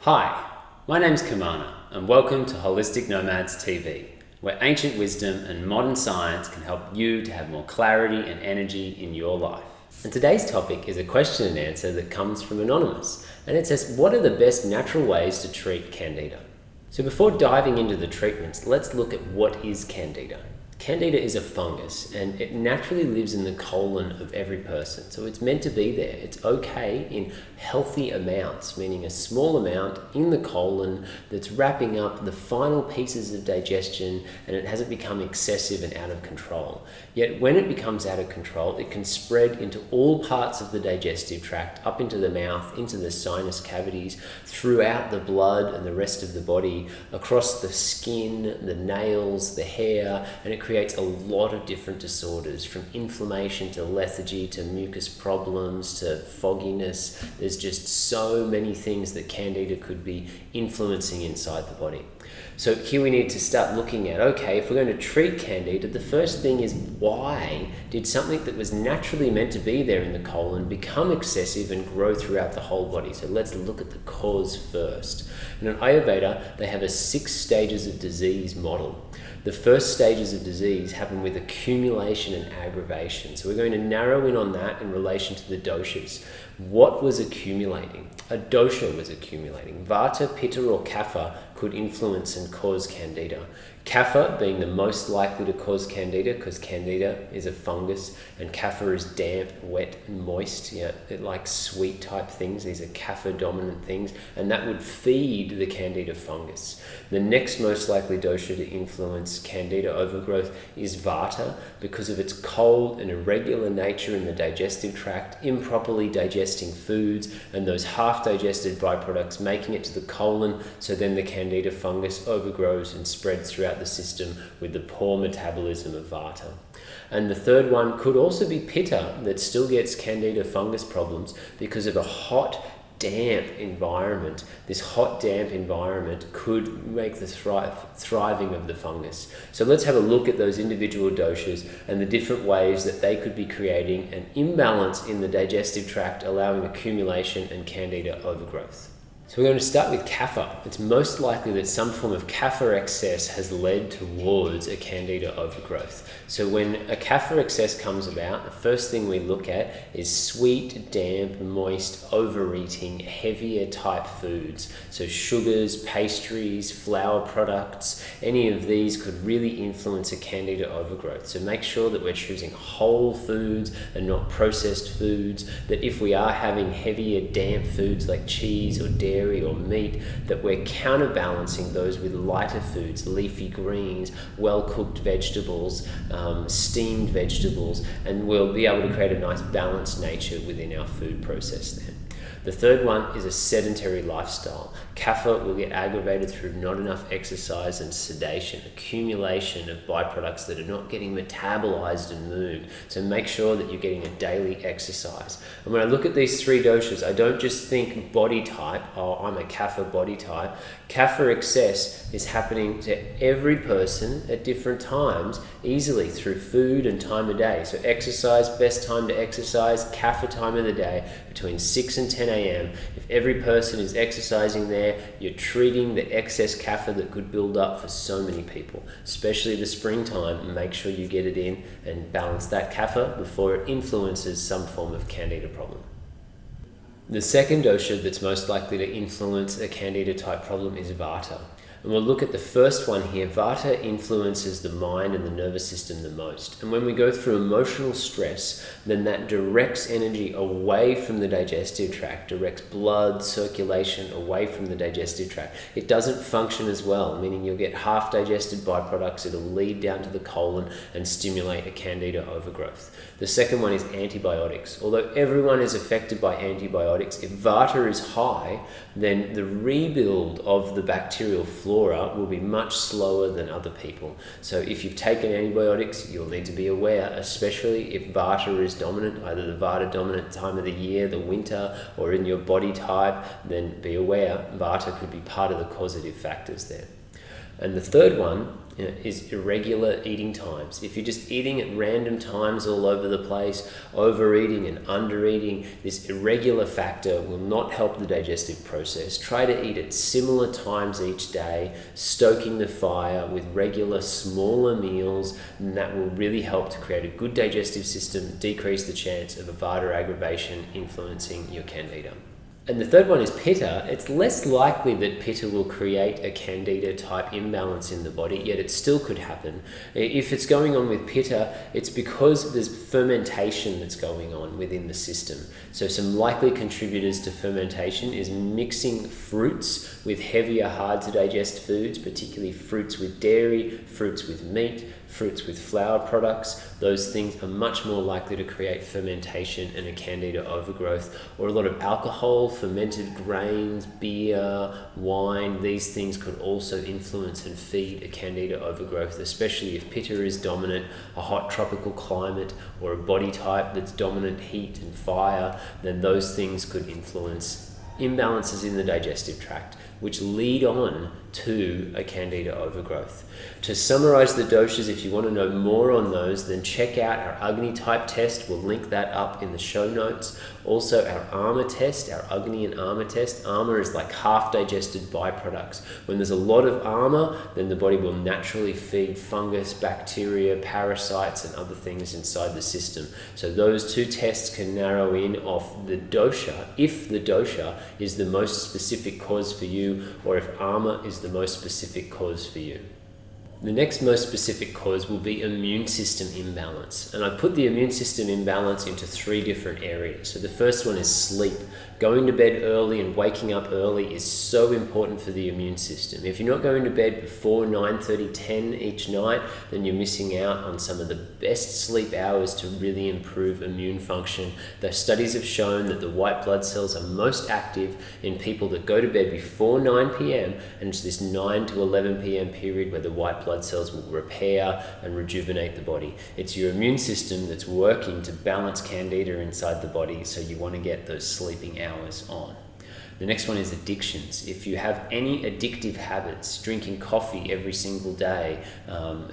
Hi, my name's Kimmana and welcome to Holistic Nomads TV, where ancient wisdom and modern science can help you to have more clarity and energy in your life. And today's topic is a question and answer that comes from Anonymous, and it says, what are the best natural ways to treat Candida? So before diving into the treatments, let's look at what is Candida. Candida is a fungus and it naturally lives in the colon of every person. So it's meant to be there. It's okay in healthy amounts, meaning a small amount in the colon that's wrapping up the final pieces of digestion and it hasn't become excessive and out of control. Yet when it becomes out of control, it can spread into all parts of the digestive tract, up into the mouth, into the sinus cavities, throughout the blood and the rest of the body, across the skin, the nails, the hair, and it creates a lot of different disorders, from inflammation to lethargy to mucus problems to fogginess. There's just so many things that Candida could be influencing inside the body. So here we need to start looking at, okay, if we're going to treat Candida, the first thing is, why did something that was naturally meant to be there in the colon become excessive and grow throughout the whole body? So let's look at the cause first. And in Ayurveda, they have a 6 stages of disease model. The first stages of disease happen with accumulation and aggravation. So we're going to narrow in on that in relation to the doshas. What was accumulating? A dosha was accumulating. Vata, Pitta or Kapha could influence and cause Candida. Kapha being the most likely to cause Candida because Candida is a fungus and Kapha is damp, wet and moist. It likes sweet type things. These are Kapha dominant things and that would feed the Candida fungus. The next most likely dosha to influence Candida overgrowth is Vata because of its cold and irregular nature in the digestive tract, improperly digesting foods and those half-digested byproducts making it to the colon, so then the Candida fungus overgrows and spreads throughout the system with the poor metabolism of Vata. And the third one could also be Pitta that still gets Candida fungus problems because of a hot, damp environment. This hot, damp environment could make the thriving of the fungus. So let's have a look at those individual doshas and the different ways that they could be creating an imbalance in the digestive tract, allowing accumulation and Candida overgrowth. So we're going to start with Kapha. It's most likely that some form of Kapha excess has led towards a Candida overgrowth. So when a Kapha excess comes about, the first thing we look at is sweet, damp, moist, overeating, heavier type foods. So sugars, pastries, flour products, any of these could really influence a Candida overgrowth. So make sure that we're choosing whole foods and not processed foods, that if we are having heavier, damp foods like cheese or dairy or meat, that we're counterbalancing those with lighter foods, leafy greens, well-cooked vegetables, steamed vegetables, and we'll be able to create a nice balanced nature within our food process then. The third one is a sedentary lifestyle. Kapha will get aggravated through not enough exercise and sedation, accumulation of byproducts that are not getting metabolized and moved. So make sure that you're getting a daily exercise. And when I look at these 3 doshas, I don't just think body type, oh, I'm a Kapha body type. Kapha excess is happening to every person at different times, easily through food and time of day. So exercise, best time to exercise, Kapha time of the day, between 6 and 10 a.m. If every person is exercising there, you're treating the excess Kapha that could build up for so many people, especially the springtime. Make sure you get it in and balance that Kapha before it influences some form of Candida problem. The second dosha that's most likely to influence a Candida type problem is Vata. And we'll look at the first one here. Vata influences the mind and the nervous system the most. And when we go through emotional stress, then that directs energy away from the digestive tract, directs blood circulation away from the digestive tract. It doesn't function as well, meaning you'll get half-digested byproducts. It'll lead down to the colon and stimulate a Candida overgrowth. The second one is antibiotics. Although everyone is affected by antibiotics, if Vata is high, then the rebuild of the bacterial flora will be much slower than other people. So if you've taken antibiotics, you'll need to be aware, especially if Vata is dominant, either the Vata dominant time of the year, the winter, or in your body type, then be aware Vata could be part of the causative factors there. And the third one is irregular eating times. If you're just eating at random times all over the place, overeating and undereating, this irregular factor will not help the digestive process. Try to eat at similar times each day, stoking the fire with regular smaller meals, and that will really help to create a good digestive system, decrease the chance of a Vata aggravation influencing your Candida. And the third one is Pitta. It's less likely that Pitta will create a Candida type imbalance in the body, yet it still could happen. If it's going on with Pitta, it's because there's fermentation that's going on within the system. So some likely contributors to fermentation is mixing fruits with heavier, hard to digest foods, particularly fruits with dairy, fruits with meat, fruits with flour products. Those things are much more likely to create fermentation and a Candida overgrowth, or a lot of alcohol, fermented grains, beer, wine. These things could also influence and feed a Candida overgrowth, especially if Pitta is dominant, a hot tropical climate, or a body type that's dominant heat and fire. Then those things could influence imbalances in the digestive tract, which lead on to a Candida overgrowth. To summarize the doshas, if you want to know more on those, then check out our Agni type test. We'll link that up in the show notes. Also our Ama test, our Agni and Ama test. Ama is like half digested byproducts. When there's a lot of Ama, then the body will naturally feed fungus, bacteria, parasites, and other things inside the system. So those two tests can narrow in off the dosha, if the dosha is the most specific cause for you, or if Ama is the most specific cause for you. The next most specific cause will be immune system imbalance. And I've put the immune system imbalance into 3 different areas. So the first one is sleep. Going to bed early and waking up early is so important for the immune system. If you're not going to bed before 9:30, 10 each night, then you're missing out on some of the best sleep hours to really improve immune function. The studies have shown that the white blood cells are most active in people that go to bed before 9 p.m. and it's this 9 to 11 p.m. period where the white blood cells will repair and rejuvenate the body. It's your immune system that's working to balance Candida inside the body, so you want to get those sleeping hours on. The next one is addictions. If you have any addictive habits, drinking coffee every single day,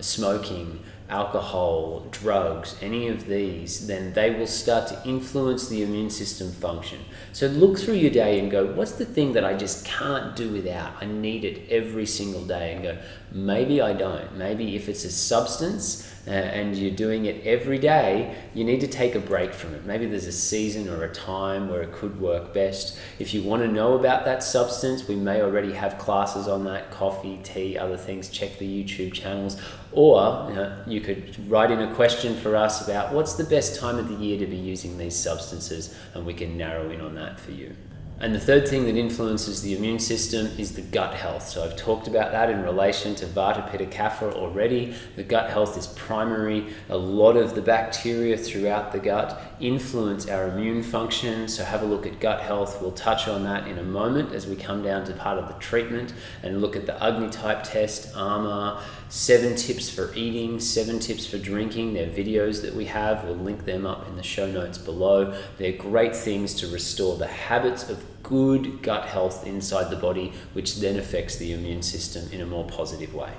smoking, alcohol, drugs, any of these, then they will start to influence the immune system function. So look through your day and go, what's the thing that I just can't do without? I need it every single day. And go, maybe I don't. Maybe if it's a substance and you're doing it every day, you need to take a break from it. Maybe there's a season or a time where it could work best. If you want to know about that substance, we may already have classes on that, coffee, tea, other things. Check the YouTube channels. Or you could write in a question for us about what's the best time of the year to be using these substances, and we can narrow in on that for you. And the third thing that influences the immune system is the gut health. So I've talked about that in relation to Vata, Pitta, Kapha already. The gut health is primary. A lot of the bacteria throughout the gut influence our immune function. So have a look at gut health. We'll touch on that in a moment as we come down to part of the treatment and look at the Agni type test, Ama, 7 tips for eating, 7 tips for drinking. They're videos that we have. We'll link them up in the show notes below. They're great things to restore the habits of good gut health inside the body, which then affects the immune system in a more positive way.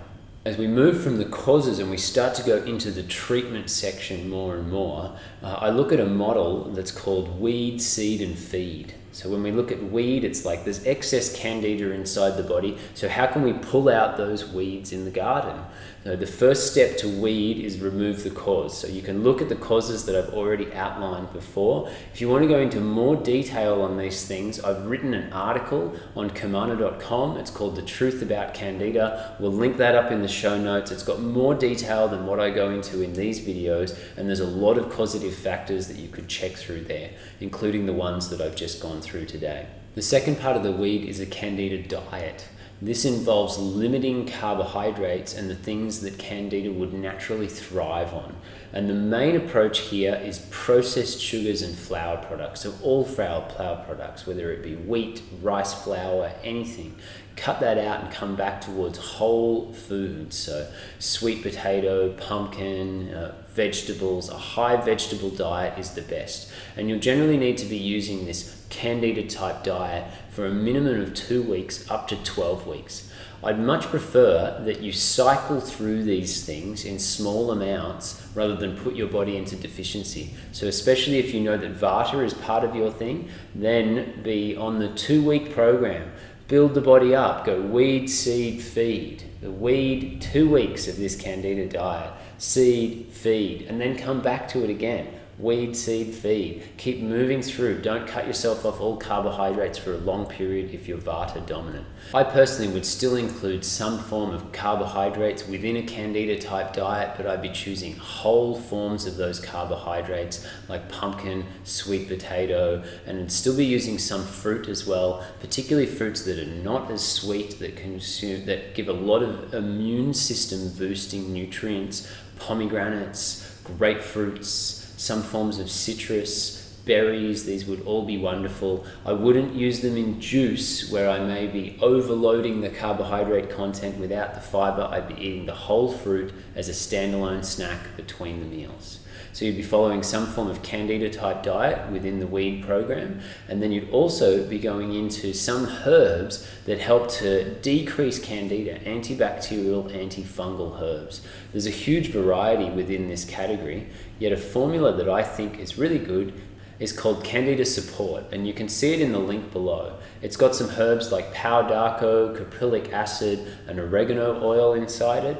As we move from the causes and we start to go into the treatment section more and more, I look at a model that's called weed, seed, and feed. So when we look at weed, it's like there's excess Candida inside the body. So how can we pull out those weeds in the garden? The first step to weed is remove the cause. So you can look at the causes that I've already outlined before. If you want to go into more detail on these things, I've written an article on Kimmana.com. It's called The Truth About Candida. We'll link that up in the show notes. It's got more detail than what I go into in these videos, and there's a lot of causative factors that you could check through there, including the ones that I've just gone through today. The second part of the weed is a Candida diet. This involves limiting carbohydrates and the things that Candida would naturally thrive on. And the main approach here is processed sugars and flour products. So all flour products, whether it be wheat, rice flour, anything. Cut that out and come back towards whole foods. So sweet potato, pumpkin, vegetables. A high vegetable diet is the best. And you'll generally need to be using this Candida type diet for a minimum of 2 weeks up to 12 weeks. I'd much prefer that you cycle through these things in small amounts rather than put your body into deficiency. So especially if you know that Vata is part of your thing, then be on the 2-week program. Build the body up, go weed, seed, feed. The weed, 2 weeks of this Candida diet, seed, feed, and then come back to it again. Weed, seed, feed. Keep moving through. Don't cut yourself off all carbohydrates for a long period if you're Vata dominant. I personally would still include some form of carbohydrates within a Candida type diet, but I'd be choosing whole forms of those carbohydrates like pumpkin, sweet potato, and I'd still be using some fruit as well, particularly fruits that are not as sweet, that give a lot of immune system boosting nutrients, pomegranates, grapefruits, some forms of citrus, berries. These would all be wonderful. I wouldn't use them in juice where I may be overloading the carbohydrate content without the fiber. I'd be eating the whole fruit as a standalone snack between the meals. So you'd be following some form of Candida type diet within the weed program, and then you'd also be going into some herbs that help to decrease Candida, antibacterial, antifungal herbs. There's a huge variety within this category, yet a formula that I think is really good is called Candida Support, and you can see it in the link below. It's got some herbs like pau d'arco, caprylic acid, and oregano oil inside it.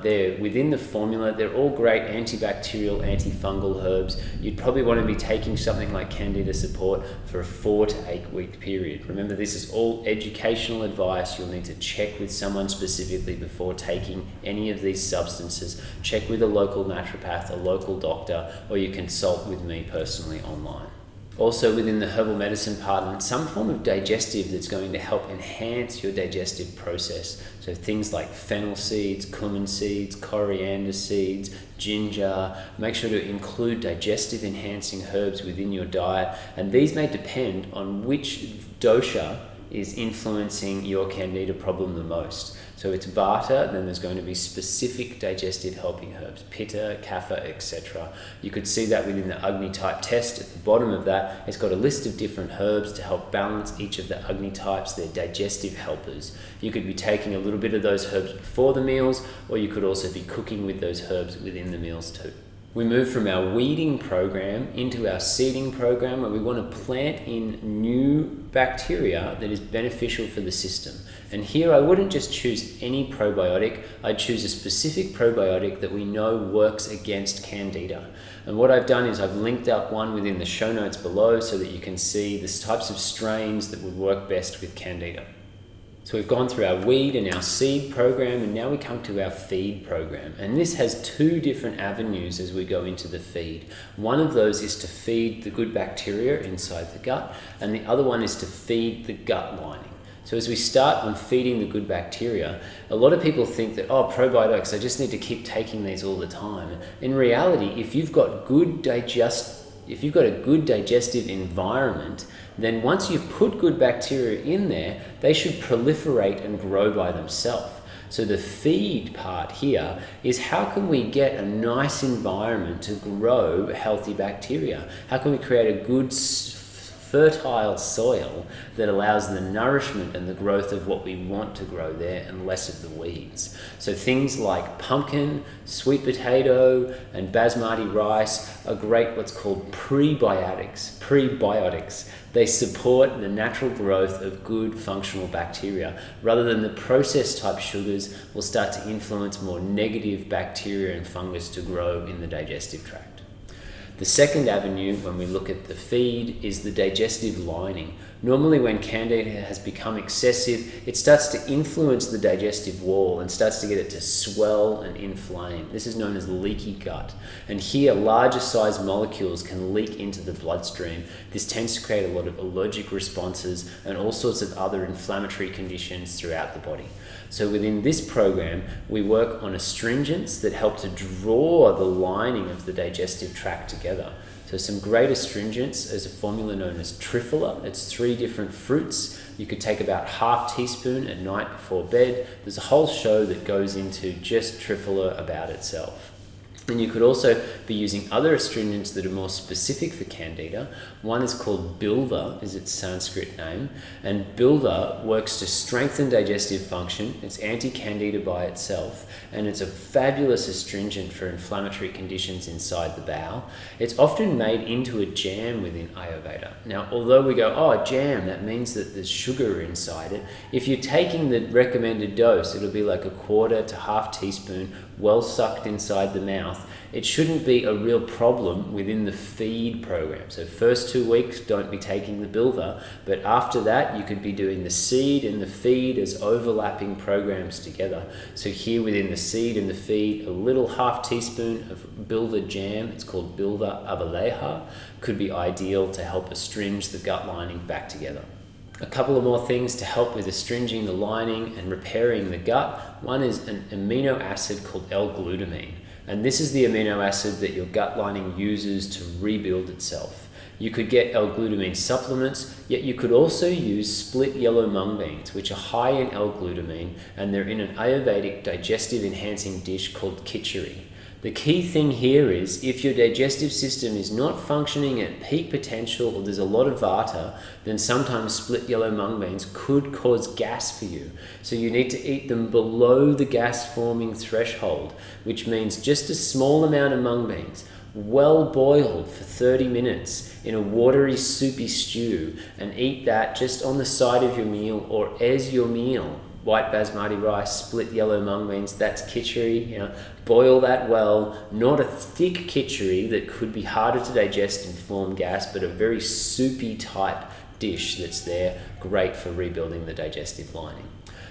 They're within the formula. They're all great antibacterial, antifungal herbs. You'd probably want to be taking something like Candida Support for a 4 to 8 week period. Remember, this is all educational advice. You'll need to check with someone specifically before taking any of these substances. Check with a local naturopath, a local doctor, or you consult with me personally online. Also within the herbal medicine part, some form of digestive that's going to help enhance your digestive process. So things like fennel seeds, cumin seeds, coriander seeds, ginger. Make sure to include digestive enhancing herbs within your diet, and these may depend on which dosha is influencing your Candida problem the most. So it's Vata, then there's going to be specific digestive helping herbs, Pitta, Kapha, etc. You could see that within the Agni type test. At the bottom of that, it's got a list of different herbs to help balance each of the Agni types, their digestive helpers. You could be taking a little bit of those herbs before the meals, or you could also be cooking with those herbs within the meals too. We move from our weeding program into our seeding program, where we want to plant in new bacteria that is beneficial for the system. And here I wouldn't just choose any probiotic, I'd choose a specific probiotic that we know works against Candida. And what I've done is I've linked up one within the show notes below so that you can see the types of strains that would work best with Candida. So we've gone through our weed and our seed program, and now we come to our feed program. And this has 2 different avenues as we go into the feed. One of those is to feed the good bacteria inside the gut, and the other one is to feed the gut lining. So as we start on feeding the good bacteria, a lot of people think that, oh, probiotics, I just need to keep taking these all the time. In reality, if you've got a good digestive environment, then once you've put good bacteria in there, they should proliferate and grow by themselves. So the feed part here is how can we get a nice environment to grow healthy bacteria? How can we create a good fertile soil that allows the nourishment and the growth of what we want to grow there and less of the weeds? So things like pumpkin, sweet potato, and basmati rice are great what's called prebiotics. They support the natural growth of good functional bacteria, rather than the processed type sugars will start to influence more negative bacteria and fungus to grow in the digestive tract. The second avenue, when we look at the feed, is the digestive lining. Normally when Candida has become excessive, it starts to influence the digestive wall and starts to get it to swell and inflame. This is known as leaky gut. And here, larger size molecules can leak into the bloodstream. This tends to create a lot of allergic responses and all sorts of other inflammatory conditions throughout the body. So within this program, we work on astringents that help to draw the lining of the digestive tract together. So some great astringents is a formula known as Triphala. It's 3 different fruits. You could take about ½ teaspoon at night before bed. There's a whole show that goes into just Triphala about itself. And you could also be using other astringents that are more specific for Candida. One is called Bilva, is its Sanskrit name. And Bilva works to strengthen digestive function. It's anti-Candida by itself. And it's a fabulous astringent for inflammatory conditions inside the bowel. It's often made into a jam within Ayurveda. Now, although we go, oh, jam, that means that there's sugar inside it. If you're taking the recommended dose, it'll be like a quarter to half teaspoon, well sucked inside the mouth. It shouldn't be a real problem within the feed program. So first 2 weeks, don't be taking the Bilva, but after that, you could be doing the seed and the feed as overlapping programs together. So here within the seed and the feed, a little half teaspoon of Bilva jam, it's called Bilva Avaleha, could be ideal to help astringe the gut lining back together. A couple of more things to help with astringing the lining and repairing the gut. One is an amino acid called L-glutamine. And this is the amino acid that your gut lining uses to rebuild itself. You could get L-glutamine supplements, yet you could also use split yellow mung beans, which are high in L-glutamine, and they're in an Ayurvedic digestive enhancing dish called khichdi. The key thing here is if your digestive system is not functioning at peak potential or there's a lot of vata, then sometimes split yellow mung beans could cause gas for you. So you need to eat them below the gas forming threshold, which means just a small amount of mung beans, well boiled for 30 minutes in a watery soupy stew, and eat that just on the side of your meal or as your meal. White basmati rice, split yellow mung beans, that's khichdi. Boil that well, not a thick khichdi that could be harder to digest and form gas, but a very soupy type dish that's there, great for rebuilding the digestive lining.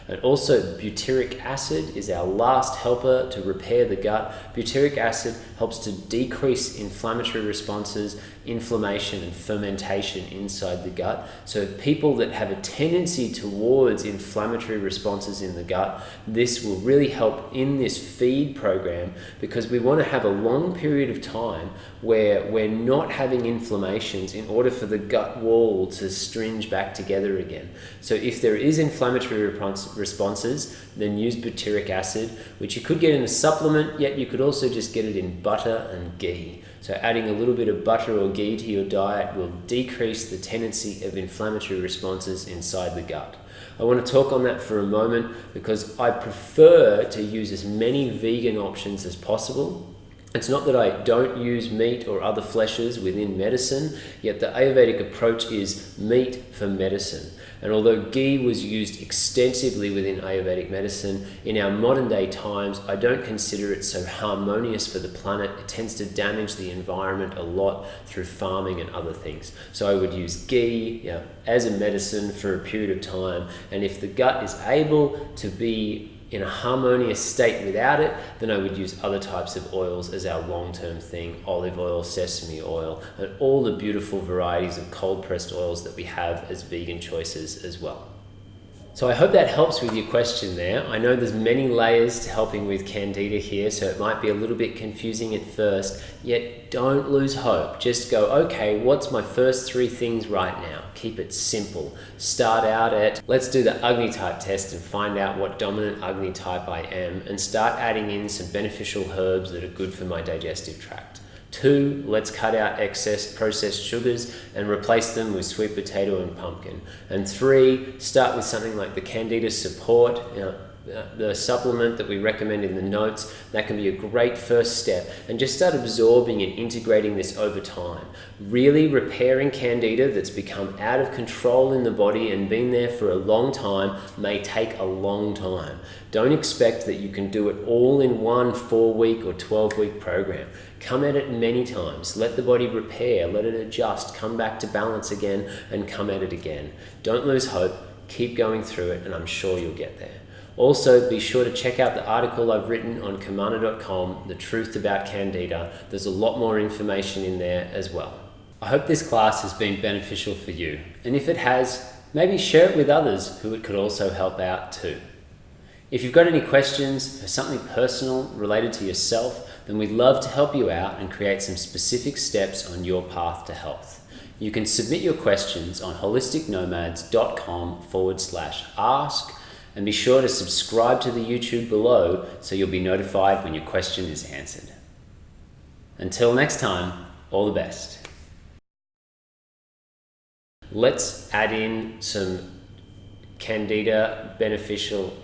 And also butyric acid is our last helper to repair the gut. Butyric acid helps to decrease inflammatory responses, inflammation and fermentation inside the gut. So people that have a tendency towards inflammatory responses in the gut, this will really help in this feed program, because we want to have a long period of time where we're not having inflammations in order for the gut wall to stringe back together again. So if there is inflammatory responses, then use butyric acid, which you could get in a supplement, yet you could also just get it in butter and ghee. So adding a little bit of butter or ghee to your diet will decrease the tendency of inflammatory responses inside the gut. I want to talk on that for a moment because I prefer to use as many vegan options as possible. It's not that I don't use meat or other fleshes within medicine, yet the Ayurvedic approach is meat for medicine. And although ghee was used extensively within Ayurvedic medicine, in our modern day times, I don't consider it so harmonious for the planet. It tends to damage the environment a lot through farming and other things. So I would use ghee as a medicine for a period of time. And if the gut is able to be in a harmonious state without it, then I would use other types of oils as our long-term thing, olive oil, sesame oil, and all the beautiful varieties of cold-pressed oils that we have as vegan choices as well. So I hope that helps with your question there. I know there's many layers to helping with Candida here, so it might be a little bit confusing at first, yet don't lose hope. Just go, okay, what's my first 3 things right now? Keep it simple. Start out at, let's do the Agni type test and find out what dominant Agni type I am, and start adding in some beneficial herbs that are good for my digestive tract. 2, let's cut out excess processed sugars and replace them with sweet potato and pumpkin. And 3, start with something like the Candida Support, the supplement that we recommend in the notes. That can be a great first step, and just start absorbing and integrating this over time. Really repairing Candida that's become out of control in the body and been there for a long time may take a long time. Don't expect that you can do it all in one 4-week or 12-week program. Come at it many times. Let the body repair, let it adjust, come back to balance again, and come at it again. Don't lose hope. Keep going through it, and I'm sure you'll get there. Also, be sure to check out the article I've written on Kimmana.com, The Truth About Candida. There's a lot more information in there as well. I hope this class has been beneficial for you, and if it has, maybe share it with others who it could also help out too. If you've got any questions for something personal related to yourself, then we'd love to help you out and create some specific steps on your path to health. You can submit your questions on holisticnomads.com/ask, and be sure to subscribe to the YouTube below so you'll be notified when your question is answered. Until next time, all the best. Let's add in some Candida beneficial